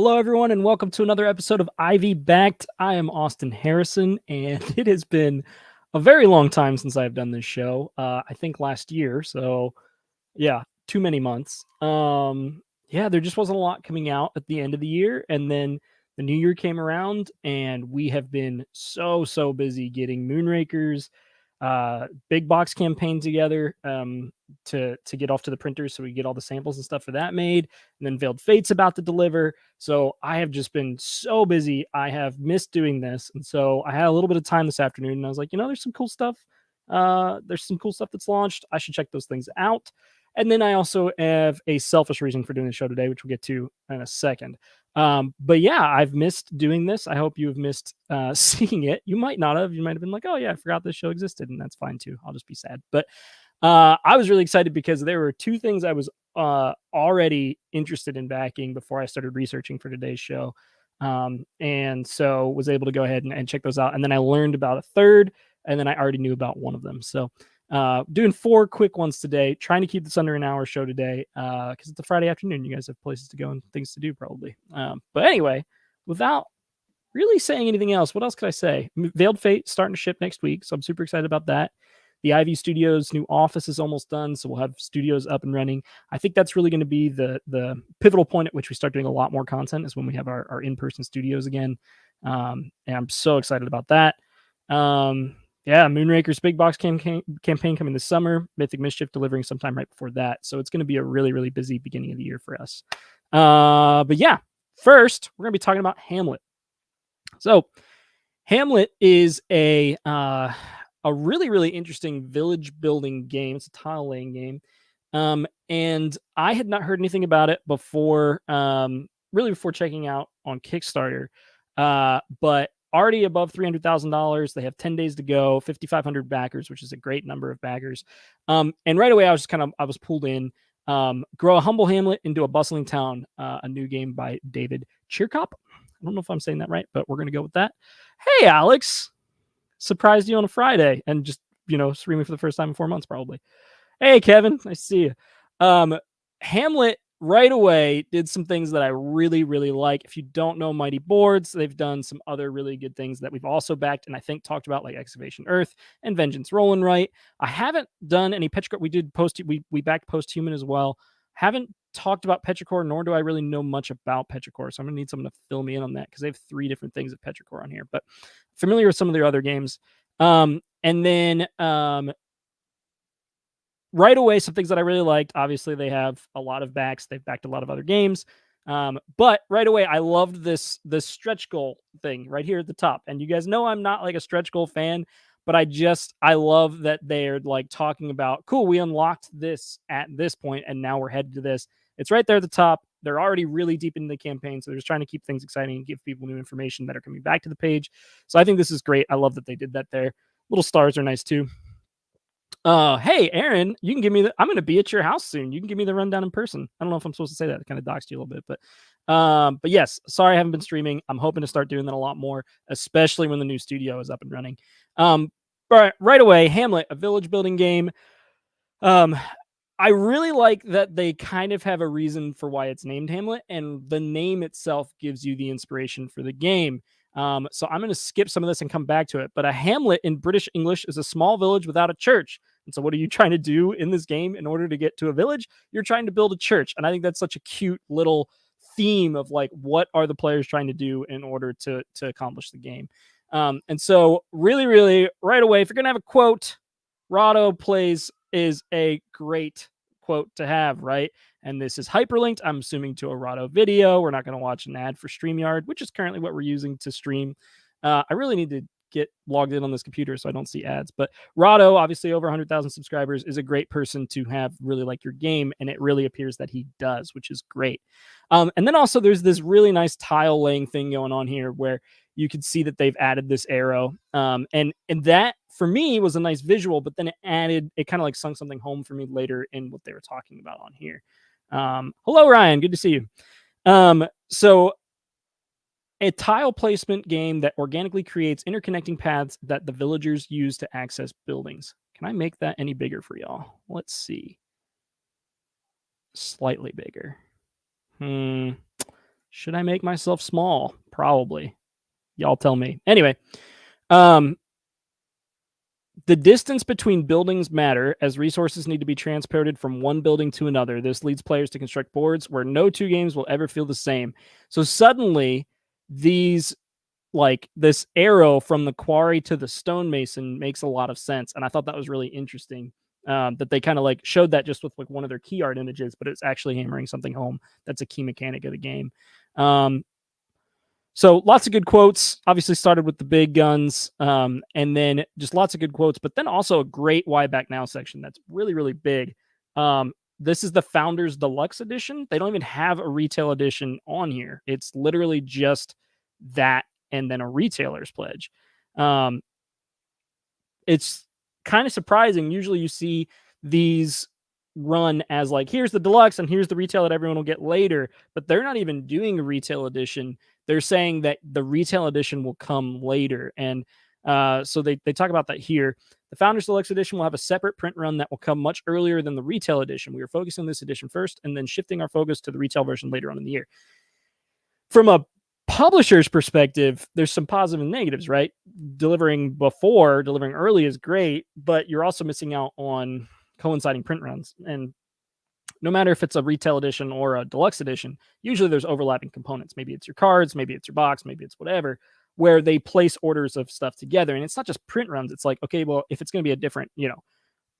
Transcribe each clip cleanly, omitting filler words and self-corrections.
Hello, everyone, and welcome to another episode of Ivy Backed. I am Austin Harrison, and it has been a very long time since I've done this show. I think last year, so yeah, too many months. Yeah, there just wasn't a lot coming out at the end of the year, and then the new year came around, and we have been so busy getting Moonrakers, big box campaign together to get off to the printers, so we get all the samples and stuff for that made, and then Veiled Fate's about to deliver. So I have just been so busy. I have missed doing this, and so I had a little bit of time this afternoon, and I was like, there's some cool stuff. There's some cool stuff that's launched. I should check those things out. And then I also have a selfish reason for doing the show today, which we'll get to in a second. But yeah, I've missed doing this. I hope you have missed seeing it. You might not have. You might have been like, oh yeah, I forgot this show existed, and that's fine too. I'll just be sad. But I was really excited because there were two things I was already interested in backing before I started researching for today's show. And so was able to go ahead and check those out. And then I learned about a third, and then I already knew about one of them. So doing four quick ones today, trying to keep this under an hour show today because it's a Friday afternoon. You guys have places to go and things to do probably. But anyway, without really saying anything else, what else could I say? Veiled Fate starting to ship next week, so I'm super excited about that. The Ivy Studios new office is almost done, so we'll have studios up and running. I think that's really going to be the pivotal point at which we start doing a lot more content is when we have our in-person studios again. And I'm so excited about that. Yeah, Moonrakers big box campaign coming this summer. Mythic Mischief delivering sometime right before that. So it's going to be a really busy beginning of the year for us. But yeah, first we're going to be talking about Hamlet. So Hamlet is a really interesting village building game. It's a tile laying game. And I had not heard anything about it before, really before checking out on Kickstarter. But already above $300,000. They have 10 days to go, 5,500 backers, which is a great number of backers. And right away, I was pulled in. Grow a humble hamlet into a bustling town, a new game by David Cheerkop. I don't know if I'm saying that right, but we're going to go with that. Hey, Alex. Surprised you on a Friday and just, streaming for the first time in 4 months, probably. Hey, Kevin. Nice to see you. Hamlet right away did some things that I really like. If you don't know Mighty Boards, they've done some other really good things that we've also backed and I think talked about, like Excavation Earth and Vengeance Rollin' Right. I haven't done any Petrichor. We backed Posthuman as well. Haven't talked about Petrichor, nor do I really know much about Petrichor, so I'm gonna need someone to fill me in on that because they have 3 different things of Petrichor on here, but familiar with some of their other games. And then right away, some things that I really liked. Obviously, they have a lot of backs. They've backed a lot of other games. But right away, I loved this stretch goal thing right here at the top. And you guys know I'm not like a stretch goal fan, but I love that they're like talking about, cool, we unlocked this at this point, and now we're headed to this. It's right there at the top. They're already really deep into the campaign, so they're just trying to keep things exciting and give people new information that are coming back to the page. So I think this is great. I love that they did that there. Little stars are nice too. Hey, Aaron, you can give me I'm going to be at your house soon. You can give me the rundown in person. I don't know if I'm supposed to say that. It kind of doxed you a little bit, but yes, sorry I haven't been streaming. I'm hoping to start doing that a lot more, especially when the new studio is up and running. But right away, Hamlet, a village building game. I really like that they kind of have a reason for why it's named Hamlet, and the name itself gives you the inspiration for the game. So I'm going to skip some of this and come back to it. But a hamlet in British English is a small village without a church. And so what are you trying to do in this game in order to get to a village? You're trying to build a church. And I think that's such a cute little theme of like, what are the players trying to do in order to accomplish the game? And so really right away, if you're going to have a quote, Rahdo plays is a great quote to have, right? And this is hyperlinked, I'm assuming, to a Rahdo video. We're not going to watch an ad for StreamYard, which is currently what we're using to stream. I really need to get logged in on this computer so I don't see ads. But Rahdo, obviously over 100,000 subscribers, is a great person to have really like your game, and it really appears that he does, which is great. And then also there's this really nice tile laying thing going on here where you can see that they've added this arrow. And that for me was a nice visual, but then it kind of like sunk something home for me later in what they were talking about on here. Hello, Ryan. Good to see you. So a tile placement game that organically creates interconnecting paths that the villagers use to access buildings. Can I make that any bigger for y'all? Let's see. Slightly bigger. Should I make myself small? Probably. Y'all tell me. Anyway, the distance between buildings matter as resources need to be transported from one building to another. This leads players to construct boards where no two games will ever feel the same. So suddenly, these like this arrow from the quarry to the stonemason makes a lot of sense, and I thought that was really interesting. That they kind of like showed that just with like one of their key art images, but it's actually hammering something home. That's a key mechanic of the game. So lots of good quotes. Obviously started with the big guns, and then just lots of good quotes, but then also a great Why Back Now section that's really, really big. This is the Founders Deluxe Edition. They don't even have a retail edition on here. It's literally just that and then a retailer's pledge. It's kind of surprising. Usually you see these run as like, here's the deluxe and here's the retail that everyone will get later, but they're not even doing a retail edition. They're saying that the retail edition will come later. And so they talk about that here. The Founders Deluxe Edition will have a separate print run that will come much earlier than the retail edition. We are focusing on this edition first and then shifting our focus to the retail version later on in the year. From a publisher's perspective, there's some positive and negatives, right? Delivering early is great, but you're also missing out on coinciding print runs. And no matter if it's a retail edition or a deluxe edition, usually there's overlapping components. Maybe it's your cards, maybe it's your box, maybe it's whatever, where they place orders of stuff together. And it's not just print runs. It's like, okay, well, if it's going to be a different,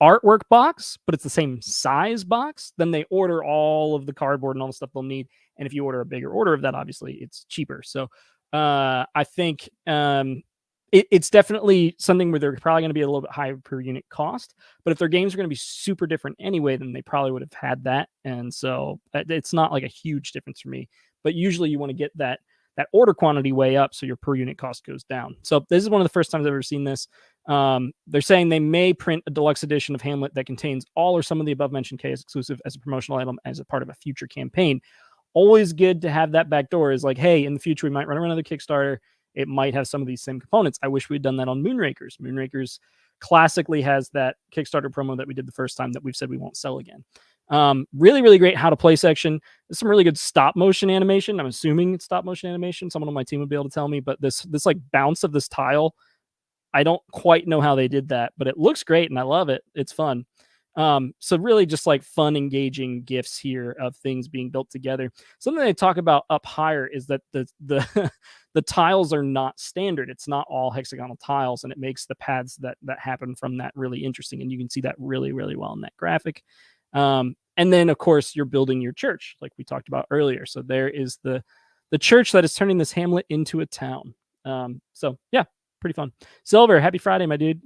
artwork box, but it's the same size box, then they order all of the cardboard and all the stuff they'll need. And if you order a bigger order of that, obviously it's cheaper. So I think it's definitely something where they're probably going to be a little bit higher per unit cost. But if their games are going to be super different anyway, then they probably would have had that. And so it's not like a huge difference for me. But usually you want to get that order quantity way up so your per unit cost goes down. So this is one of the first times I've ever seen this. They're saying they may print a deluxe edition of Hamlet that contains all or some of the above mentioned KS exclusive as a promotional item as a part of a future campaign. Always good to have that back door is like, hey, in the future, we might run another Kickstarter. It might have some of these same components. I wish we'd done that on Moonrakers. Moonrakers classically has that Kickstarter promo that we did the first time that we've said we won't sell again. Really, really great how to play section. There's some really good stop motion animation. I'm assuming it's stop motion animation. Someone on my team would be able to tell me, but this like bounce of this tile, I don't quite know how they did that, but it looks great and I love it. It's fun. So really just like fun, engaging GIFs here of things being built together. Something they talk about up higher is that the tiles are not standard. It's not all hexagonal tiles, and it makes the paths that happen from that really interesting. And you can see that really, really well in that graphic. And then of course you're building your church like we talked about earlier. So there is the church that is turning this hamlet into a town. So yeah, pretty fun. Silver, happy Friday, my dude.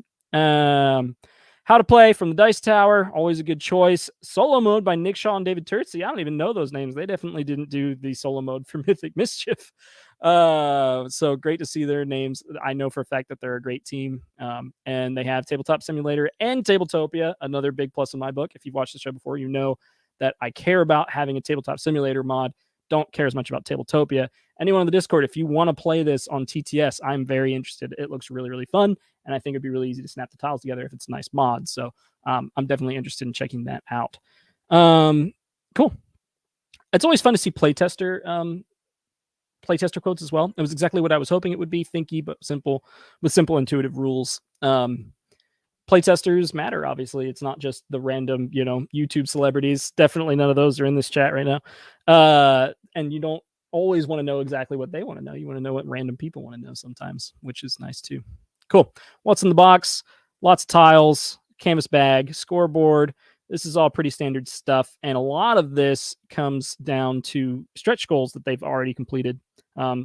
How to play from the Dice Tower, always a good choice. Solo mode by Nick Shaw and David Turtsey. I don't even know those names. They definitely didn't do the solo mode for Mythic Mischief. So great to see their names. I know for a fact that they're a great team. And they have Tabletop Simulator and Tabletopia, another big plus in my book. If you've watched the show before, you know that I care about having a Tabletop Simulator mod. Don't care as much about Tabletopia. Anyone on the Discord, if you want to play this on TTS, I'm very interested. It looks really, really fun. And I think it'd be really easy to snap the tiles together if it's a nice mod. So I'm definitely interested in checking that out. Cool. It's always fun to see playtester quotes as well. It was exactly what I was hoping it would be. Thinky, but simple, with simple, intuitive rules. Playtesters matter, obviously. It's not just the random, YouTube celebrities. Definitely none of those are in this chat right now. And you don't always want to know exactly what they want to know. You want to know what random people want to know sometimes, which is nice too. Cool. What's in the box? Lots of tiles, canvas bag, scoreboard. This is all pretty standard stuff. And a lot of this comes down to stretch goals that they've already completed.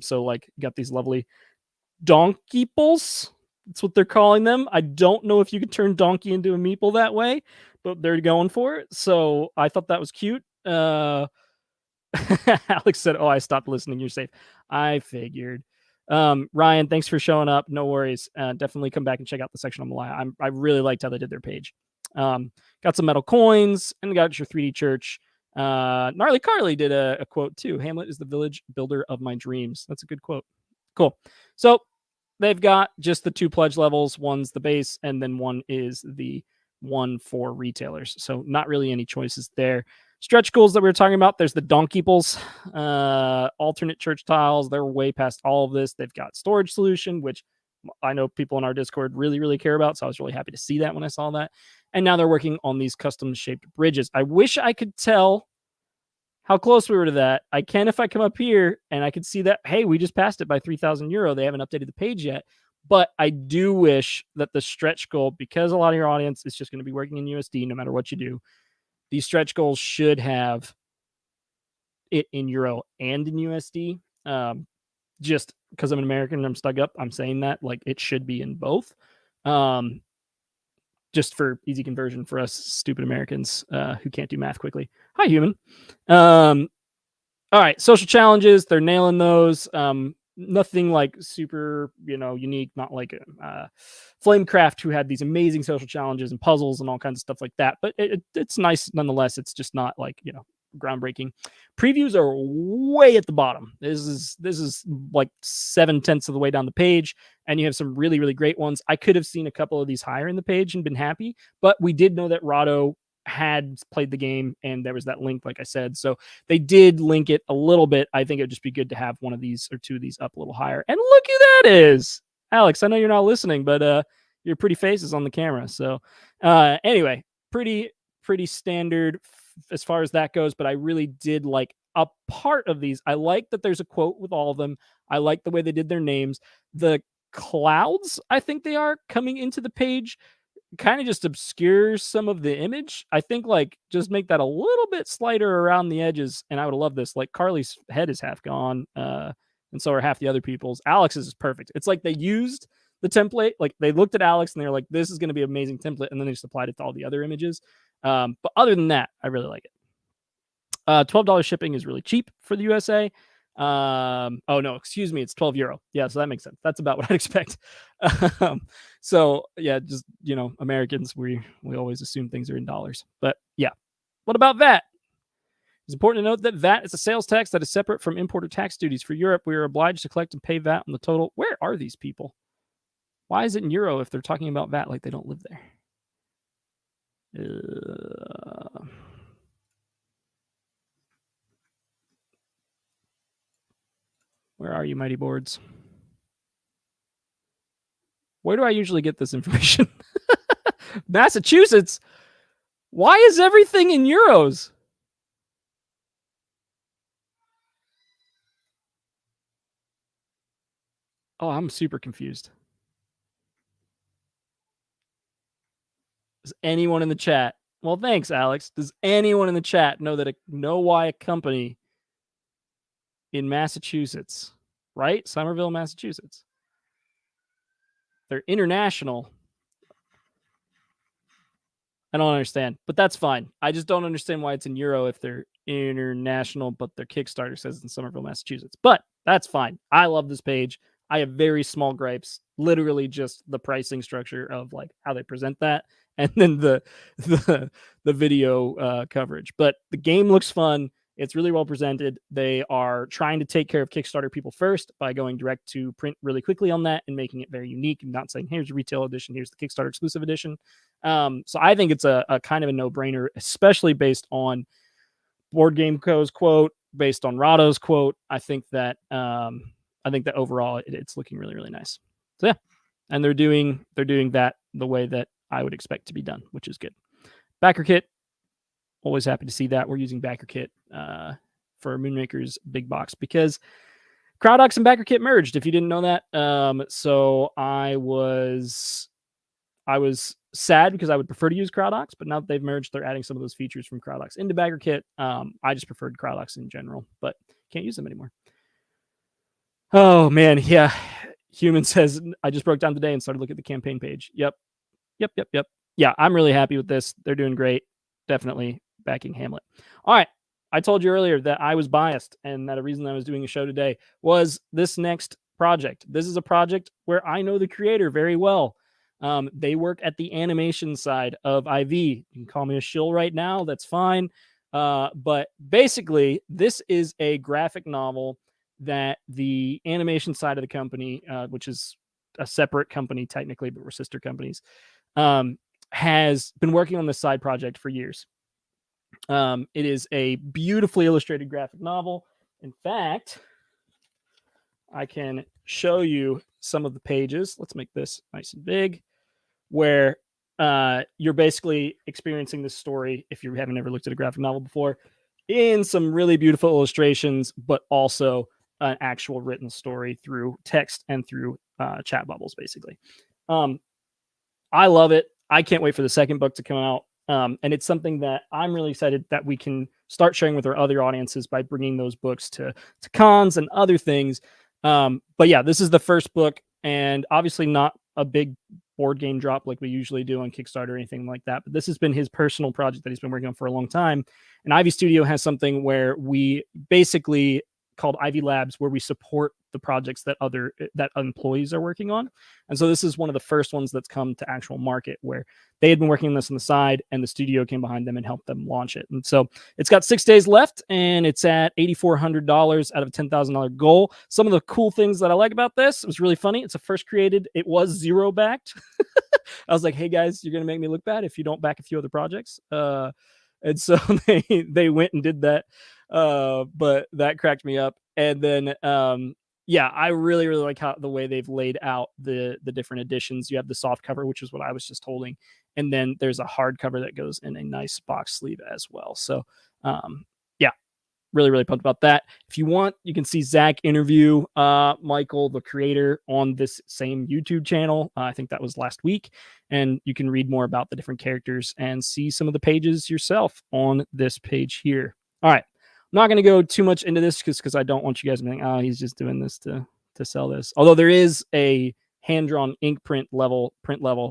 So like got these lovely donkeeples. That's what they're calling them. I don't know if you could turn donkey into a meeple that way, but they're going for it. So I thought that was cute. Alex said, "Oh, I stopped listening. You're safe." I figured. Ryan, thanks for showing up. No worries. Definitely come back and check out the section on Malhya. I really liked how they did their page. Got some metal coins and got your 3D church. Gnarly Carly did a quote too. Hamlet is the village builder of my dreams. That's a good quote. Cool. So they've got just the 2 pledge levels. One's the base, and then one is the one for retailers. So not really any choices there. Stretch goals that we were talking about, there's the Donkeybles, alternate church tiles. They're way past all of this. They've got storage solution, which I know people in our Discord really, really care about. So I was really happy to see that when I saw that. And now they're working on these custom shaped bridges. I wish I could tell how close we were to that. I can if I come up here and I could see that, hey, we just passed it by 3,000 euro. They haven't updated the page yet. But I do wish that the stretch goal, because a lot of your audience is just going to be working in USD no matter what you do, these stretch goals should have it in euro and in USD. Just because I'm an American and I'm stuck up, I'm saying that like it should be in both. Just for easy conversion for us stupid Americans who can't do math quickly. Hi, human. All right, social challenges. They're nailing those. Nothing like super, unique. Not like Flamecraft, who had these amazing social challenges and puzzles and all kinds of stuff like that. But it's nice nonetheless. It's just not like groundbreaking. Previews are way at the bottom. This is like 7/10 of the way down the page, and you have some really, really great ones. I could have seen a couple of these higher in the page and been happy, but we did know that Rado had played the game and there was that link, like I said, so they did link it a little bit. I think it'd just be good to have one of these or two of these up a little higher. And look who that is, Alex. I know you're not listening, but your pretty face is on the camera. So anyway, pretty standard as far as that goes, but I really did like a part of these. I like that there's a quote with all of them. I like the way they did their names. The clouds, I think they are coming into the page, kind of just obscures some of the image. I think like just make that a little bit slighter around the edges, and I would love this. Like Carly's head is half gone, and so are half the other people's. Alex's is perfect. It's like they used the template, like they looked at Alex and they were like, this is going to be an amazing template, and then they just applied it to all the other images. But other than that, I really like it. $12 shipping is really cheap for the USA. Oh no, excuse me, it's 12 euro. Yeah, so that makes sense. That's about what I'd expect. So yeah, just Americans, we always assume things are in dollars. But yeah, what about VAT? It's important to note that VAT is a sales tax that is separate from importer tax duties. For Europe, we are obliged to collect and pay VAT on the total. Where are these people? Why is it in euro if they're talking about VAT like they don't live there? Where are you, mighty boards? Where do I usually get this information? Massachusetts. Why is everything in euros? Oh, I'm super confused. Does anyone in the chat? Well, thanks, Alex. Does anyone in the chat know why a company in Massachusetts, right? Somerville, Massachusetts. They're international. I don't understand, but that's fine. I just don't understand why it's in euro if they're international, but their Kickstarter says it's in Somerville, Massachusetts. But that's fine. I love this page. I have very small gripes, literally just the pricing structure of like how they present that, and then the video coverage. But the game looks fun. It's really well presented. They are trying to take care of Kickstarter people first by going direct to print really quickly on that and making it very unique and not saying, here's your retail edition, here's the Kickstarter exclusive edition. So I think it's a kind of a no-brainer, especially based on Board Game Co.'s quote, based on Rado's quote. I think that overall it's looking really, really nice. So yeah, and they're doing that the way that I would expect to be done, which is good. Backer kit, always happy to see that. We're using Backer kit for Moonrakers big box because CrowdOx and Backer kit merged. If you didn't know that, so I was sad because I would prefer to use CrowdOx, but now that they've merged, they're adding some of those features from CrowdOx into Backer kit. I just preferred CrowdOx in general, but can't use them anymore. Oh man, yeah. Human says I just broke down today and started looking at the campaign page. Yep. Yeah, I'm really happy with this. They're doing great. Definitely backing Hamlet. All right. I told you earlier that I was biased and that a reason I was doing a show today was this next project. This is a project where I know the creator very well. They work at the animation side of IV. You can call me a shill right now. That's fine. But basically, this is a graphic novel that the animation side of the company, which is a separate company technically, but we're sister companies, has been working on this side project for years. It is a beautifully illustrated graphic novel. In fact, I can show you some of the pages. Let's make this nice and big, where you're basically experiencing this story, if you haven't ever looked at a graphic novel before, in some really beautiful illustrations, but also an actual written story through text and through chat bubbles, basically. I love it. I can't wait for the second book to come out. And it's something that I'm really excited that we can start sharing with our other audiences by bringing those books to cons and other things. But yeah, this is the first book, and obviously not a big board game drop like we usually do on Kickstarter or anything like that. But this has been his personal project that he's been working on for a long time. And Ivy Studio has something where we basically called Ivy Labs, where we support the projects that employees are working on. And so this is one of the first ones that's come to actual market, where they had been working on this on the side and the studio came behind them and helped them launch it. And so it's got 6 days left, and it's at $8,400 out of a $10,000 goal. Some of the cool things that I like about this, it was really funny. It's a first created, it was zero backed. I was like, hey guys, you're going to make me look bad if you don't back a few other projects. And so they went and did that. But that cracked me up. And then, yeah, I really, really like how the way they've laid out the different editions. You have the soft cover, which is what I was just holding. And then there's a hard cover that goes in a nice box sleeve as well. So, yeah, really, really pumped about that. If you want, you can see Zach interview Michael, the creator, on this same YouTube channel. I think that was last week. And you can read more about the different characters and see some of the pages yourself on this page here. All right. I'm not going to go too much into this because I don't want you guys to think, oh, he's just doing this to sell this. Although there is a hand-drawn ink print level,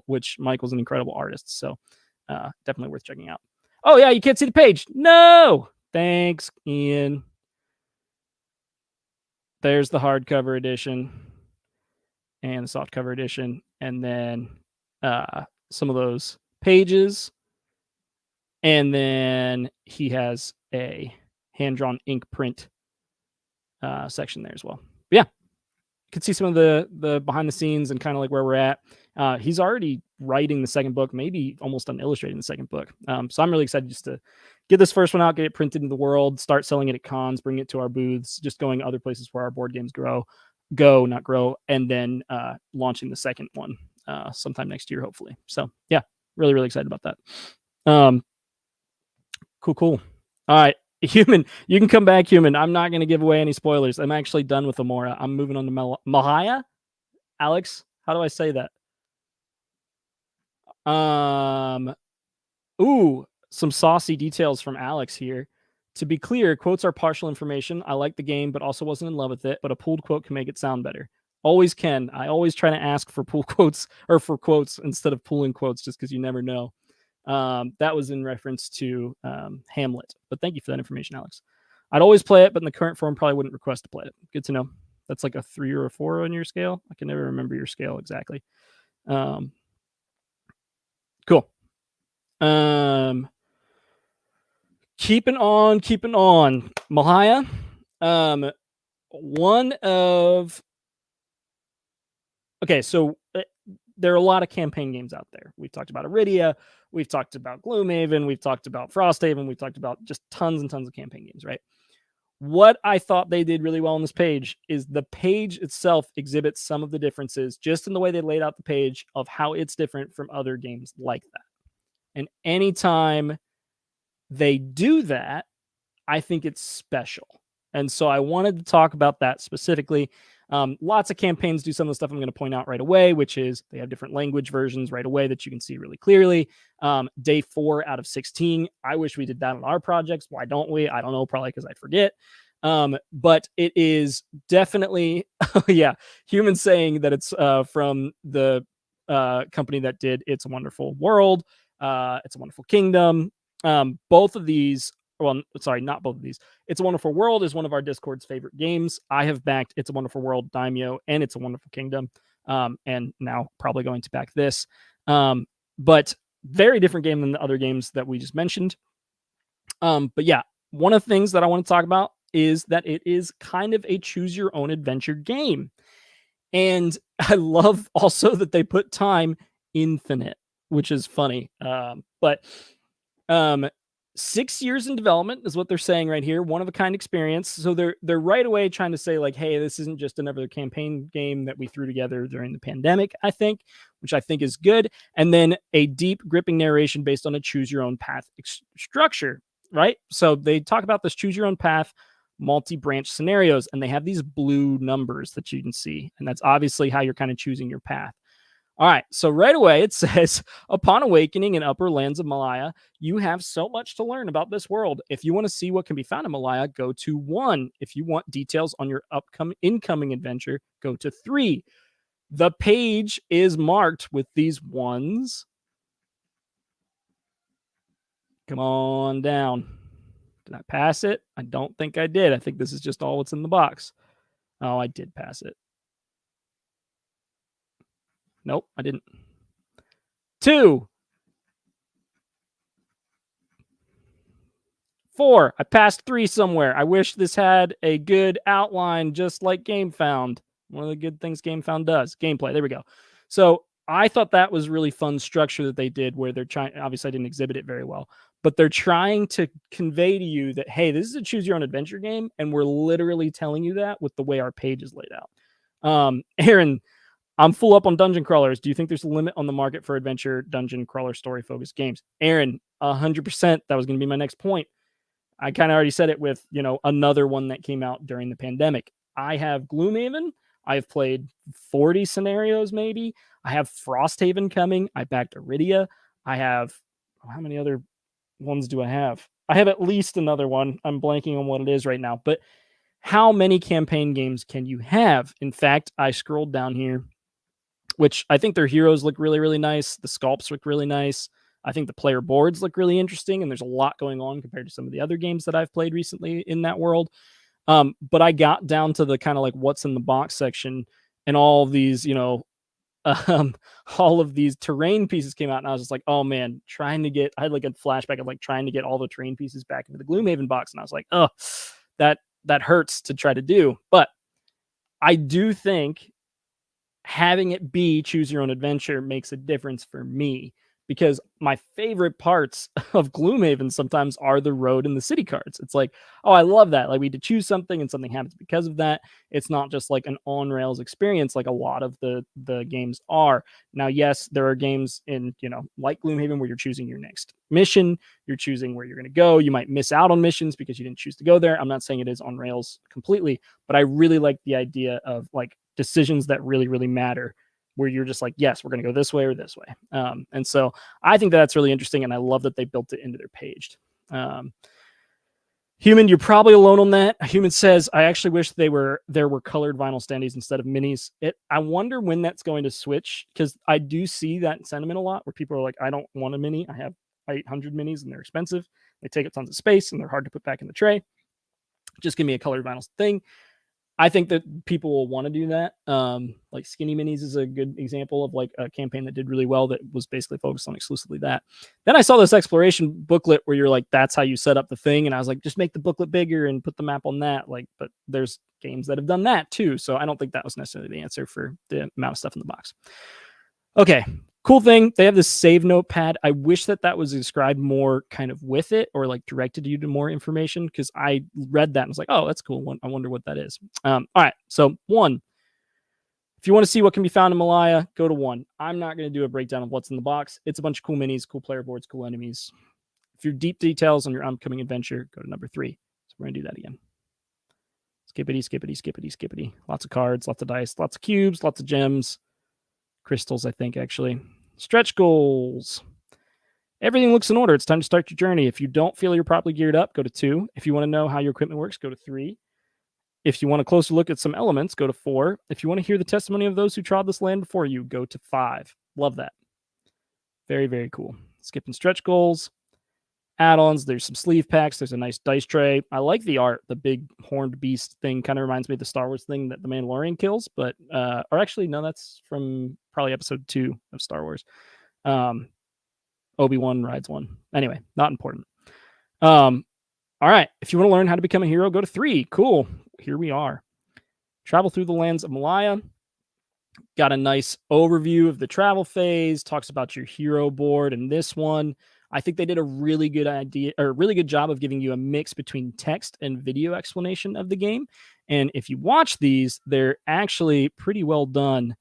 which Michael's an incredible artist. So definitely worth checking out. Oh, yeah, you can't see the page. No! Thanks, Ian. There's the hardcover edition and the softcover edition. And then some of those pages. And then he has a hand-drawn ink print section there as well. But yeah, you can see some of the behind the scenes and kind of like where we're at. He's already writing the second book, maybe almost done illustrating the second book. So I'm really excited just to get this first one out, get it printed in the world, start selling it at cons, bring it to our booths, just going other places where our board games grow, and then launching the second one sometime next year, hopefully. So yeah, really, really excited about that. Cool. All right. Human, you can come back, Human. I'm not going to give away any spoilers. I'm actually done with Emora. I'm moving on to Malhya. Alex, how do I say that? Some saucy details from Alex here. To be clear, quotes are partial information. I like the game, but also wasn't in love with it. But a pooled quote can make it sound better. Always can. I always try to ask for pool quotes or for quotes instead of pooling quotes, just because you never know. That was in reference to Hamlet. But thank you for that information, Alex. I'd always play it, but in the current form, probably wouldn't request to play it. Good to know. That's like a 3 or a 4 on your scale. I can never remember your scale exactly. Cool. Keeping on. Malhya. Okay, so there are a lot of campaign games out there. We've talked about Iridia, we've talked about Gloomhaven, we've talked about Frosthaven, we've talked about just tons and tons of campaign games, right? What I thought they did really well on this page is the page itself exhibits some of the differences just in the way they laid out the page of how it's different from other games like that. And anytime they do that, I think it's special. And so I wanted to talk about that specifically. Lots of campaigns do some of the stuff I'm going to point out right away, which is they have different language versions right away that you can see really clearly. Day 4 out of 16. I wish we did that on our projects. Why don't we? I don't know, probably because I forget. But it is definitely, yeah, Human saying that it's from the company that did It's a Wonderful World, It's a Wonderful Kingdom. Both of these, well, sorry, not both of these. It's a Wonderful World is one of our Discord's favorite games. I have backed It's a Wonderful World, Daimyo, and It's a Wonderful Kingdom, and now probably going to back this. But very different game than the other games that we just mentioned. But yeah, one of the things that I want to talk about is that it is kind of a choose your own adventure game. And I love also that they put time infinite, which is funny. 6 years in development is what they're saying right here. One of a kind experience. So they're right away trying to say like, hey, this isn't just another campaign game that we threw together during the pandemic, I think, which I think is good. And then a deep, gripping narration based on a choose your own path structure, right? So they talk about this choose your own path multi-branch scenarios, and they have these blue numbers that you can see. And that's obviously how you're kind of choosing your path. All right, so right away it says, upon awakening in upper lands of Malhya, you have so much to learn about this world. If you want to see what can be found in Malhya, go to 1. If you want details on your incoming adventure, go to 3. The page is marked with these ones. Come on down. Did I pass it? I don't think I did. I think this is just all what's in the box. Oh, I did pass it. Nope, I didn't. 2. 4. I passed 3 somewhere. I wish this had a good outline, just like GameFound. One of the good things GameFound does. Gameplay. There we go. So I thought that was really fun structure that they did where they're trying, obviously I didn't exhibit it very well, but they're trying to convey to you that, hey, this is a choose your own adventure game. And we're literally telling you that with the way our page is laid out. Aaron, I'm full up on dungeon crawlers. Do you think there's a limit on the market for adventure, dungeon crawler, story focused games? Aaron, 100%. That was going to be my next point. I kind of already said it with, another one that came out during the pandemic. I have Gloomhaven. I've played 40 scenarios, maybe. I have Frosthaven coming. I backed Iridia. I have, how many other ones do I have? I have at least another one. I'm blanking on what it is right now. But how many campaign games can you have? In fact, I scrolled down here, which I think their heroes look really, really nice. The sculpts look really nice. I think the player boards look really interesting, and there's a lot going on compared to some of the other games that I've played recently in that world. But I got down to the kind of like what's in the box section, and all of these, all of these terrain pieces came out, and I was just like, oh man, I had like a flashback of like trying to get all the terrain pieces back into the Gloomhaven box, and I was like, oh, that hurts to try to do. But I do think having it be choose your own adventure makes a difference for me, because my favorite parts of Gloomhaven sometimes are the road and the city cards. It's like, oh, I love that. Like we had to choose something and something happens because of that. It's not just like an on rails experience like a lot of the games are. Now, yes, there are games in, like Gloomhaven where you're choosing your next mission, you're choosing where you're going to go. You might miss out on missions because you didn't choose to go there. I'm not saying it is on rails completely, but I really like the idea of like decisions that really, really matter, where you're just like, yes, we're going to go this way or this way. And so I think that's really interesting, and I love that they built it into their page. Human, you're probably alone on that. Human says, I actually wish there were colored vinyl standees instead of minis. I wonder when that's going to switch, because I do see that sentiment a lot where people are like, I don't want a mini. I have 800 minis and they're expensive. They take up tons of space and they're hard to put back in the tray. Just give me a colored vinyl thing. I think that people will want to do that. Like Skinny Minis is a good example of like a campaign that did really well that was basically focused on exclusively that. Then I saw this exploration booklet where you're like, that's how you set up the thing. And I was like, just make the booklet bigger and put the map on that. Like, but there's games that have done that too. So I don't think that was necessarily the answer for the amount of stuff in the box. Okay. Cool thing. They have this save notepad. I wish that was described more kind of with it, or like directed you to more information, because I read that and was like, oh, that's cool. I wonder what that is. All right. So 1, if you want to see what can be found in Malhya, go to 1. I'm not going to do a breakdown of what's in the box. It's a bunch of cool minis, cool player boards, cool enemies. If you're deep details on your upcoming adventure, go to number 3. So we're going to do that again. Skippity, skippity, skippity, skippity. Lots of cards, lots of dice, lots of cubes, lots of gems. Crystals, I think, actually. Stretch goals. Everything looks in order. It's time to start your journey. If you don't feel you're properly geared up, go to 2. If you want to know how your equipment works, go to 3. If you want a closer look at some elements, go to 4. If you want to hear the testimony of those who trod this land before you, go to 5. Love that. Very, very cool. Skipping stretch goals. Add-ons. There's some sleeve packs. There's a nice dice tray. I like the art. The big horned beast thing kind of reminds me of the Star Wars thing that the Mandalorian kills, but or actually no, that's from probably episode 2 of Star Wars. Obi-Wan rides one. Anyway, not important. All right. If you want to learn how to become a hero, go to 3. Cool. Here we are. Travel through the lands of Malhya. Got a nice overview of the travel phase. Talks about your hero board and this one. I think they did a really good idea or really good job of giving you a mix between text and video explanation of the game. And if you watch these, they're actually pretty well done,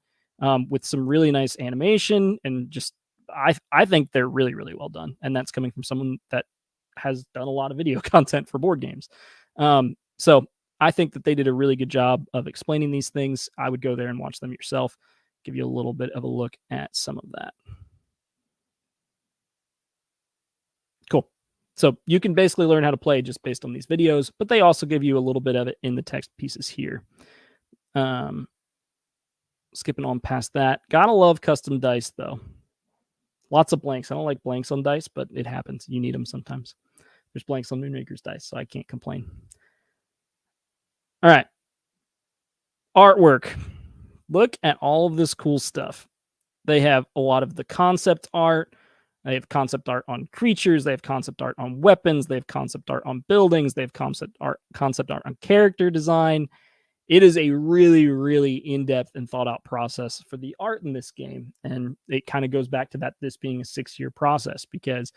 with some really nice animation and just I think they're really really well done. And that's coming from someone that has done a lot of video content for board games. So I think that they did a really good job of explaining these things. I would go there and watch them yourself. Give you a little bit of a look at some of that. Cool. So you can basically learn how to play just based on these videos, but they also give you a little bit of it in the text pieces here. Skipping on past that. Gotta love custom dice, though. Lots of blanks. I don't like blanks on dice, but it happens. You need them sometimes. There's blanks on Moonrakers dice, so I can't complain. All right. Artwork. Look at all of this cool stuff. They have a lot of the concept art. They have concept art on creatures. They have concept art on weapons. They have concept art on buildings. They have concept art on character design. It is a really, really in-depth and thought-out process for the art in this game. And it kind of goes back to that, this being a 6-year process, because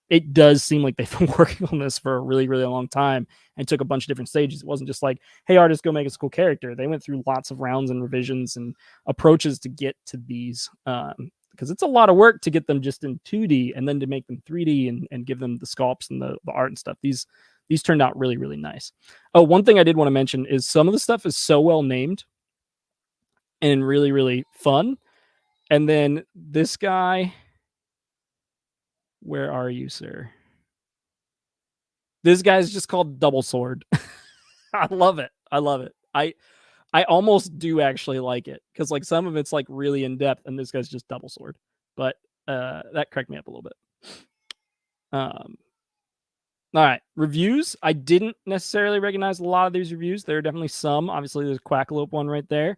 it does seem like they've been working on this for a really, really long time and took a bunch of different stages. It wasn't just like, hey, artists, go make us a cool character. They went through lots of rounds and revisions and approaches to get to these, because it's a lot of work to get them just in 2D and then to make them 3D and give them the sculpts and the art and stuff. These turned out really, really nice. Oh, one thing I did want to mention is some of the stuff is so well named and really, really fun. And then this guy, where are you, sir? This guy's just called Double Sword. I love it. I love it. I almost do actually like it, because like some of it's like really in depth, and this guy's just Double Sword. But that cracked me up a little bit. All right, reviews. I didn't necessarily recognize a lot of these reviews. There are definitely some. Obviously, there's a Quackalope one right there,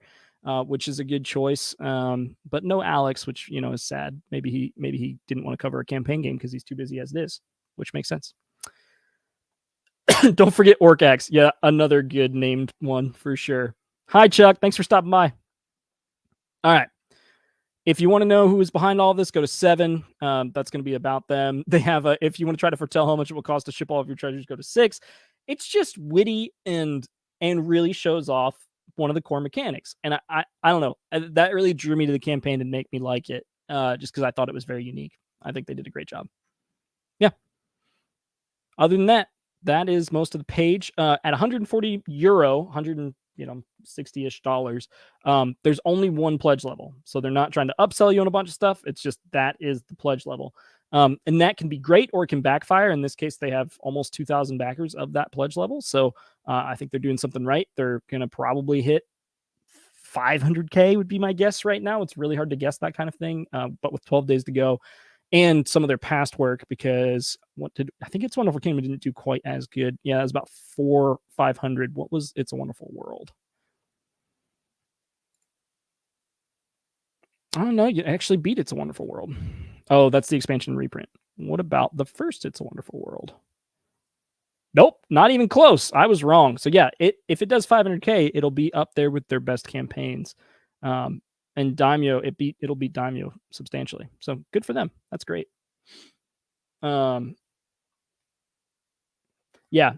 which is a good choice. But no Alex, which is sad. Maybe he didn't want to cover a campaign game because he's too busy as it is, which makes sense. Don't forget Orcax. Yeah, another good named one for sure. Hi, Chuck. Thanks for stopping by. All right. If you want to know who is behind all of this, go to 7. That's going to be about them. They have if you want to try to foretell how much it will cost to ship all of your treasures, go to 6. It's just witty and really shows off one of the core mechanics. And I don't know. That really drew me to the campaign and make me like it, just because I thought it was very unique. I think they did a great job. Yeah. Other than that, that is most of the page. At €140, 160-ish dollars, there's only one pledge level, so they're not trying to upsell you on a bunch of stuff. It's just that is the pledge level, and that can be great or it can backfire. In this case, they have almost 2,000 backers of that pledge level, so I think they're doing something right. They're gonna probably hit 500K would be my guess right now. It's really hard to guess that kind of thing, but with 12 days to go and some of their past work, because I think It's a Wonderful Kingdom didn't do quite as good. Yeah, it was about 400-500. What was It's a Wonderful World? I don't know. You actually beat It's a Wonderful World. Oh, that's the expansion reprint. What about the first It's a Wonderful World? Nope, not even close. I was wrong. So yeah, if it does 500K, it'll be up there with their best campaigns. And Daimyo, it'll beat Daimyo substantially. So good for them. That's great. Yeah,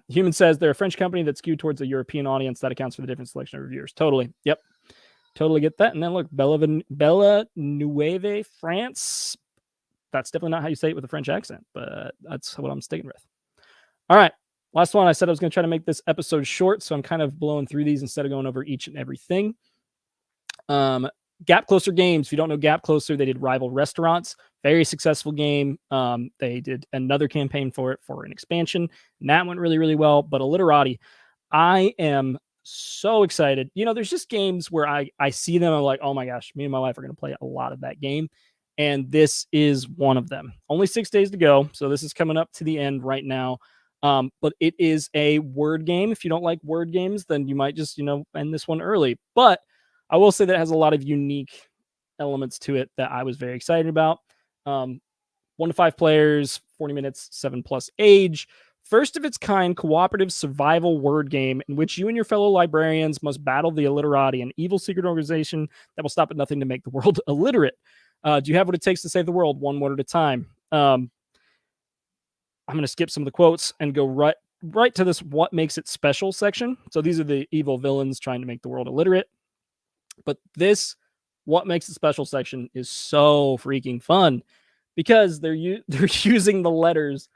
Human says they're a French company that's skewed towards a European audience. That accounts for the different selection of reviewers. Totally. Yep. Totally get that. And then look, Bella Nueve, France. That's definitely not how you say it with a French accent, but that's what I'm sticking with. All right. Last one. I said I was going to try to make this episode short, so I'm kind of blowing through these instead of going over each and everything. Gap Closer Games. If you don't know Gap Closer, they did Rival Restaurants. Very successful game. They did another campaign for it for an expansion, and that went really, really well. But Illiterati, I am so excited. There's just games where I see them, I'm like, oh my gosh, me and my wife are going to play a lot of that game. And this is one of them. Only 6 days to go. So this is coming up to the end right now. But it is a word game. If you don't like word games, then you might just, end this one early. But I will say that it has a lot of unique elements to it that I was very excited about. 1 to 5 players, 40 minutes, 7+ age. First of its kind cooperative survival word game in which you and your fellow librarians must battle the Illiterati, an evil secret organization that will stop at nothing to make the world illiterate. Do you have what it takes to save the world, one word at a time? I'm going to skip some of the quotes and go right to this what makes it special section. So these are the evil villains trying to make the world illiterate. But this what makes it special section is so freaking fun because they're using the letters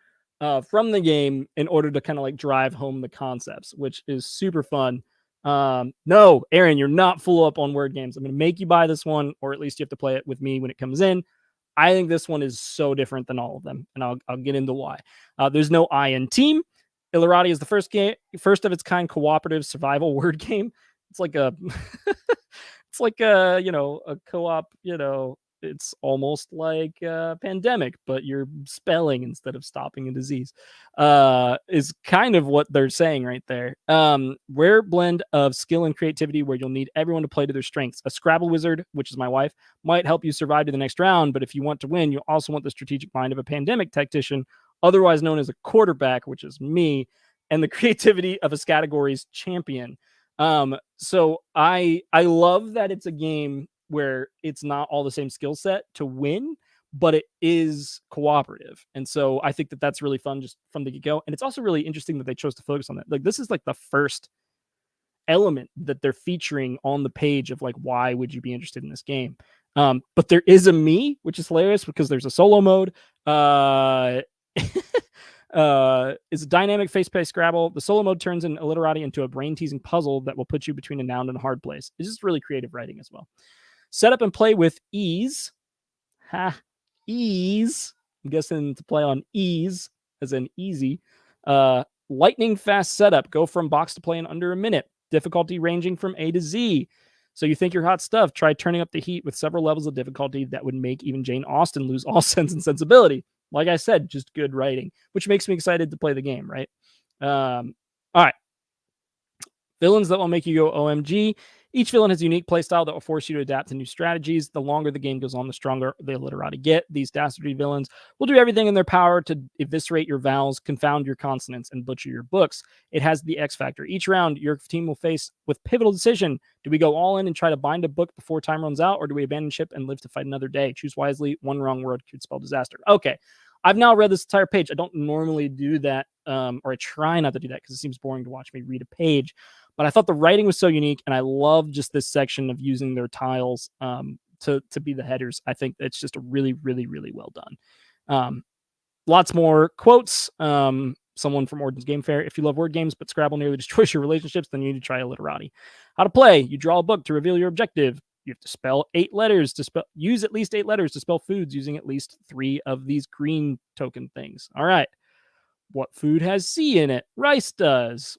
from the game in order to kind of like drive home the concepts, which is super fun. No, Aaron, you're not full up on word games. I'm going to make you buy this one, or at least you have to play it with me when it comes in. I think this one is so different than all of them, and I'll get into why. There's no I in team. Illiterati is the first of its kind cooperative survival word game. It's like a it's like a a co-op, it's almost like a pandemic, but you're spelling instead of stopping a disease. Is kind of what they're saying right there. Rare blend of skill and creativity where you'll need everyone to play to their strengths. A Scrabble wizard, which is my wife, might help you survive to the next round, but if you want to win, you also want the strategic mind of a pandemic tactician, otherwise known as a quarterback, which is me, and the creativity of a category's champion. So I love that it's a game where it's not all the same skill set to win, but it is cooperative. And so I think that that's really fun just from the get-go. And it's also really interesting that they chose to focus on that. Like this is like the first element that they're featuring on the page of like, why would you be interested in this game? But there is a me, which is hilarious because there's a solo mode. Is a dynamic face-paced Scrabble. The solo mode turns an Illiterati into a brain-teasing puzzle that will put you between a noun and a hard place. It's just really creative writing as well. Set up and play with ease. Ease. I'm guessing to play on ease as in easy. Lightning fast setup. Go from box to play in under a minute. Difficulty ranging from A to Z. So you think you're hot stuff? Try turning up the heat with several levels of difficulty that would make even Jane Austen lose all sense and sensibility. Like I said, just good writing, which makes me excited to play the game, right? All right. Villains that will make you go OMG. Each villain has a unique playstyle that will force you to adapt to new strategies. The longer the game goes on, the stronger the Illiterati get. These dastardly villains will do everything in their power to eviscerate your vowels, confound your consonants, and butcher your books. It has the X factor. Each round, your team will face with pivotal decision. Do we go all in and try to bind a book before time runs out, or do we abandon ship and live to fight another day? Choose wisely. One wrong word could spell disaster. Okay. I've now read this entire page. I don't normally do that, or I try not to do that because it seems boring to watch me read a page. But I thought the writing was so unique, and I love just this section of using their tiles to be the headers. I think it's just a really, really, really well done. Lots more quotes. Someone from Origins Game Fair. If you love word games, but Scrabble nearly destroys your relationships, then you need to try Illiterati. How to play. You draw a book to reveal your objective. You have to spell 8 letters to spell. Use at least 8 letters to spell foods using at least 3 of these green token things. All right. What food has C in it? Rice does.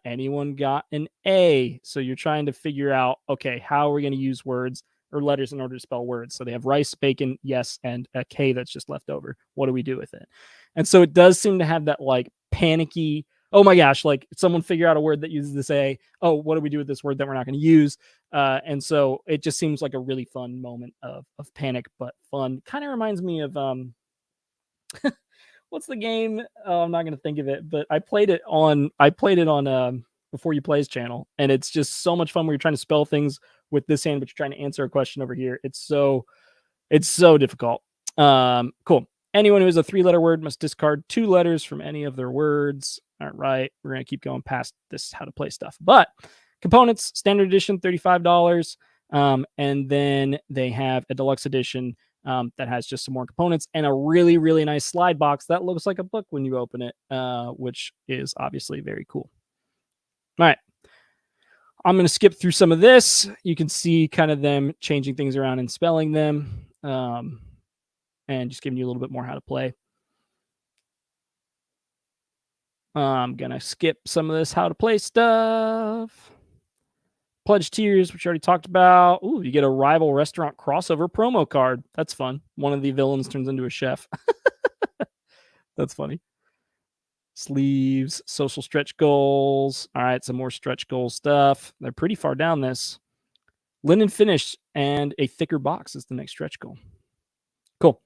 Anyone got an A? So you're trying to figure out, okay, how are we going to use words or letters in order to spell words? So they have rice, bacon, yes, and a K that's just left over. What do we do with it? And so it does seem to have that like panicky, oh my gosh, like someone figure out a word that uses this A. Oh, what do we do with this word that we're not going to use? And so it just seems like a really fun moment of panic, but fun. Kind of reminds me of what's the game? Oh, I'm not going to think of it, but I played it on Before You Play's channel, and it's just so much fun where you're trying to spell things with this hand, but you're trying to answer a question over here. It's so difficult. Cool. Anyone who has a 3-letter word must discard 2 letters from any of their words. All right, we're going to keep going past this how to play stuff. But components, standard edition, $35. And then they have a deluxe edition that has just some more components and a really, really nice slide box that looks like a book when you open it, which is obviously very cool. All right. I'm going to skip through some of this. You can see kind of them changing things around and spelling them, and just giving you a little bit more how to play. I'm going to skip some of this how to play stuff. Pledge tiers, which you already talked about. Ooh, you get a rival restaurant crossover promo card. That's fun. One of the villains turns into a chef. That's funny. Sleeves, social stretch goals. All right, some more stretch goal stuff. They're pretty far down this. Linen finish and a thicker box is the next stretch goal. Cool.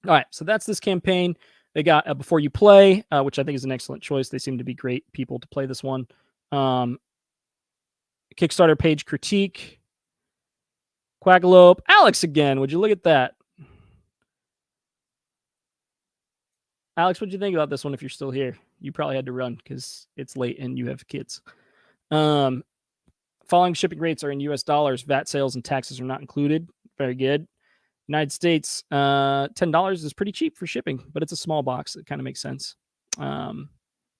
All right, so that's this campaign. They got Before You Play, which I think is an excellent choice. They seem to be great people to play this one. Kickstarter page critique. Quackalope. Alex again. Would you look at that? Alex, what do you think about this one? If you're still here, you probably had to run because it's late and you have kids. Following shipping rates are in US dollars. VAT sales and taxes are not included. Very good. United States, $10 is pretty cheap for shipping, but it's a small box. It kind of makes sense. But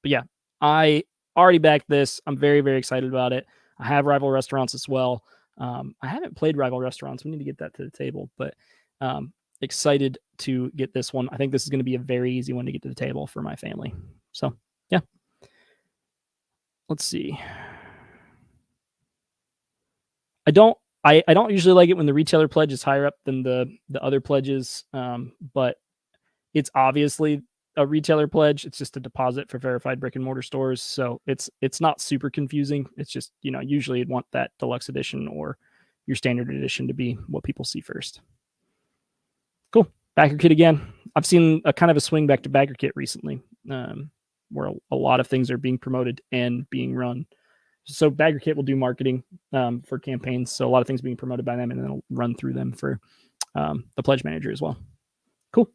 yeah, I already backed this. I'm very, very excited about it. I have Rival Restaurants as well. I haven't played Rival Restaurants. We need to get that to the table, but excited to get this one. I think this is going to be a very easy one to get to the table for my family. So yeah. Let's see. I don't usually like it when the retailer pledge is higher up than the other pledges, but it's obviously a retailer pledge. It's just a deposit for verified brick and mortar stores, so it's not super confusing. It's just, usually you'd want that deluxe edition or your standard edition to be what people see first. Cool. Backer kit again. I've seen a kind of a swing back to backer kit recently, where a lot of things are being promoted and being run. So Bagger Kit will do marketing for campaigns. So a lot of things being promoted by them, and then it'll run through them for the pledge manager as well. Cool.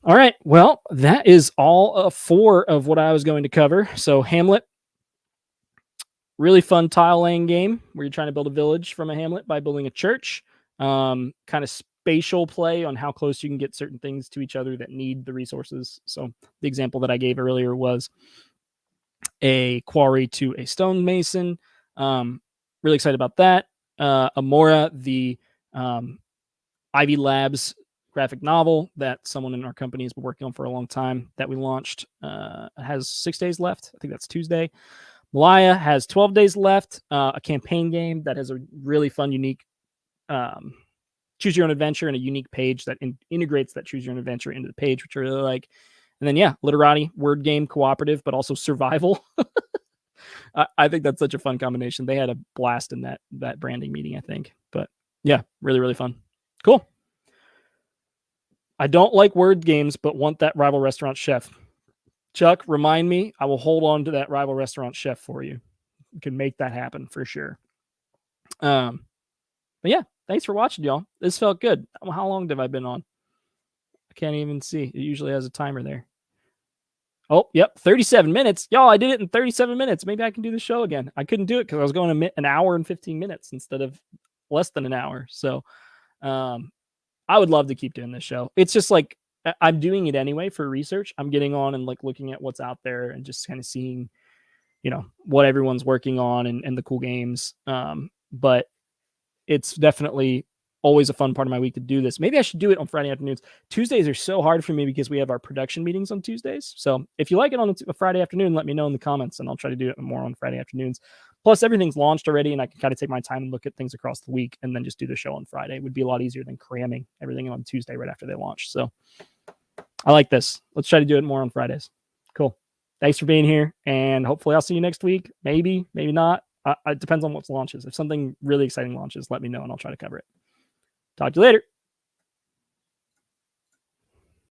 All right. Well, that is all 4 of what I was going to cover. So Hamlet, really fun tile laying game where you're trying to build a village from a hamlet by building a church. Kind of spatial play on how close you can get certain things to each other that need the resources. So the example that I gave earlier was a quarry to a stonemason. Really excited about that. Emora, the Ivy Labs graphic novel that someone in our company has been working on for a long time that we launched, has 6 days left. I think that's Tuesday. Malhya has 12 days left. A campaign game that has a really fun, unique choose your own adventure and a unique page that integrates that choose your own adventure into the page, which I really like. And then, yeah, Illiterati, word game, cooperative, but also survival. I think that's such a fun combination. They had a blast in that branding meeting, I think. But yeah, really, really fun. Cool. I don't like word games, but want that Rival Restaurant Chef. Chuck, remind me. I will hold on to that Rival Restaurant Chef for you. You can make that happen for sure. But yeah, thanks for watching, y'all. This felt good. How long have I been on? I can't even see. It usually has a timer there. Oh, yep, 37 minutes. Y'all, I did it in 37 minutes. Maybe I can do the show again. I couldn't do it because I was going an hour and 15 minutes instead of less than an hour. So I would love to keep doing this show. It's just like I'm doing it anyway for research. I'm getting on and like looking at what's out there and just kind of seeing, what everyone's working on and the cool games. But it's definitely always a fun part of my week to do this. Maybe I should do it on Friday afternoons. Tuesdays are so hard for me because we have our production meetings on Tuesdays. So if you like it on a Friday afternoon, let me know in the comments and I'll try to do it more on Friday afternoons. Plus everything's launched already and I can kind of take my time and look at things across the week and then just do the show on Friday. It would be a lot easier than cramming everything on Tuesday right after they launch. So I like this. Let's try to do it more on Fridays. Cool. Thanks for being here and hopefully I'll see you next week. Maybe, maybe not. It depends on what launches. If something really exciting launches, let me know and I'll try to cover it. Talk to you later.